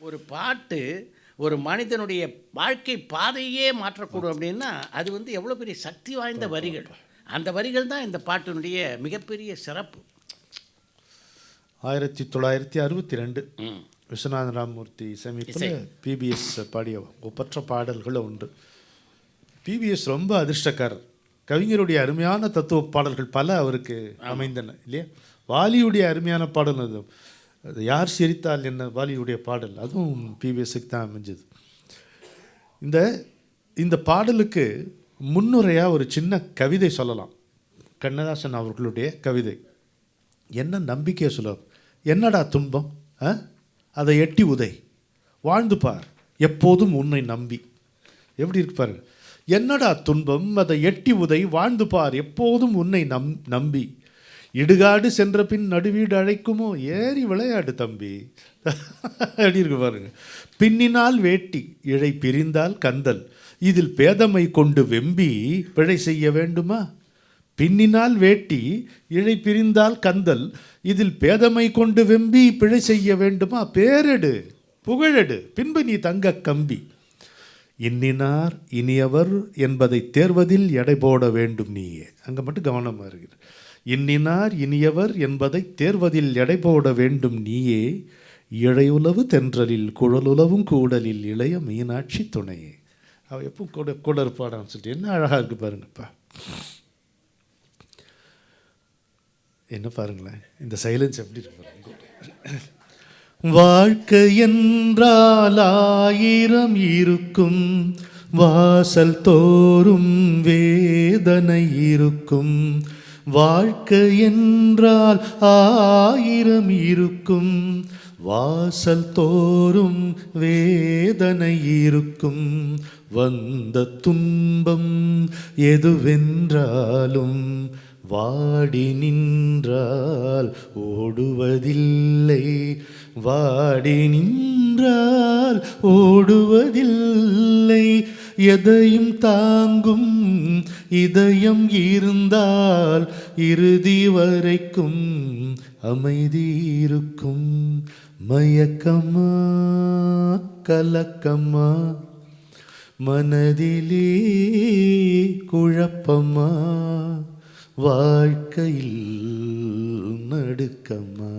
ஒரு பாட்டு ஒரு மனிதனுடைய வாழ்க்கை பாதையே மாற்றக்கூடும் அப்படின்னா அது வந்து எவ்வளோ பெரிய சக்தி வாய்ந்த வரிகள். அந்த வரிகள் தான் இந்த பாட்டினுடைய மிகப்பெரிய சிறப்பு. 1962 விஸ்வநாத ராமமூர்த்தி இசையமைப்பில் பிபிஎஸ் பாடிய ஒப்பற்ற பாடல்கள் உண்டு. பிபிஎஸ் ரொம்ப அதிர்ஷ்டக்காரர். கவிஞருடைய அருமையான தத்துவ பாடல்கள் பல அவருக்கு அமைந்தன இல்லையா. வாலியுடைய அருமையான பாடல் அது யார் சிரித்தால் என்ன, வாலியுடைய பாடல், அதுவும் பிபிஎஸ்க்கு தான் அமைஞ்சது. இந்த பாடலுக்கு முன்னுரையாக ஒரு சின்ன கவிதை சொல்லலாம். கண்ணதாசன் அவர்களுடைய கவிதை. என்ன நம்பிக்கையை சொல்லுவார். என்னடா துன்பம், அதை எட்டி உதை, வாழ்ந்து பார் எப்போதும் உன்னை நம்பி. எப்படி இருக்கு பாருங்க. என்னடா துன்பம், அதை எட்டி உதை, வாழ்ந்து பார் எப்போதும் உன்னை நம்பி. இடுகாடு சென்ற பின் நடுவீடு அழைக்குமோ, ஏறி விளையாடு தம்பி. எப்படி இருக்கு பாருங்க. பின்னினால் வேட்டி, இழை பிரிந்தால் கந்தல், இதில் பேதமை கொண்டு வெம்பி பிழை செய்ய வேண்டுமா. பின்னினால் வேட்டி, இழை பிரிந்தால் கந்தல், இதில் பேதமை கொண்டு வெம்பி பிழை செய்ய வேண்டுமா. பேரெடு புகழெடு, பின்பு நீ தங்க கம்பி. இன்னினார் இனியவர் என்பதை தேர்வதில் எடை போட வேண்டும் நீயே. அங்கே மட்டும் கவனமாக இருக்கிற. இன்னினார் இனியவர் என்பதை தேர்வதில் எடை போட வேண்டும் நீயே. இழையுளவு தென்றலில் குழலுலவும் கூடலில் இளைய மீனாட்சி துணையே. அவள் எப்பவும் கூட கூட இருப்பாடான்னு சொல்லிட்டு என்ன அழகாக இருக்கு பாருங்கப்பா. என்ன பாருங்களேன், இந்த சைலன்ஸ் எப்படி இருக்கு பாருங்க. வாழ்க்கை என்றால் 1000 இருக்கும், வாசல் தோறும் வேதனை இருக்கும். வாழ்க்கை என்றால் 1000 இருக்கும், வாசல் தோறும் வேதனை இருக்கும். வந்த துன்பம் எதுவென்றாலும் வாடி நின்றால் ஓடுவதில்லை, வாடி நின்றால் ஓடுவதில்லை. எதையும் தாங்கும் இதயம் இருந்தால் இறுதி வரைக்கும் அமைதி இருக்கும். மயக்கமா கலக்கமா, மனதிலே குழப்பமா, வாழ்க்கையில் நடுக்கமா.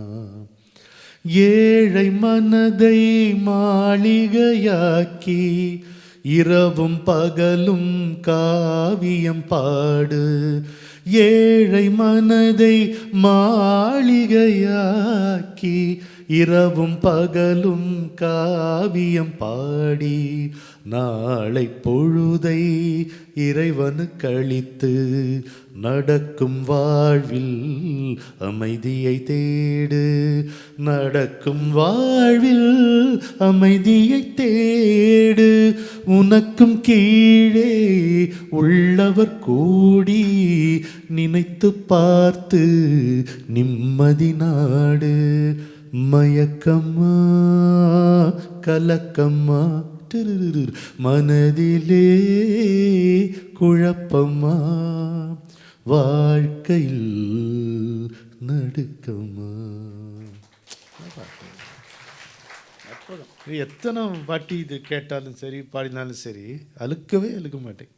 ஏழை மனதை மாளிகையாக்கி இரவும் பகலும் காவியம் பாடு. ஏழை மனதை மாளிகையாக்கி இரவும் பகலும் காவியம் பாடி. நாளை பொழுதை இறைவனுக்கு அளித்து நடக்கும் வாழ்வில் அமைதியை தேடு. நடக்கும் வாழ்வில் அமைதியை தேடு. உனக்கும் கீழே உள்ளவர் கூடி நினைத்து பார்த்து நிம்மதி நாடு. மயக்கமா கலக்கமா, மனதிலே குழப்பமா, வாழ்க்கையில் நடுக்கமா. எத்தனை வாட்டி இது கேட்டாலும் சரி, பாடினாலும் சரி, அழுக்கவே அழுக்க மாட்டேன்.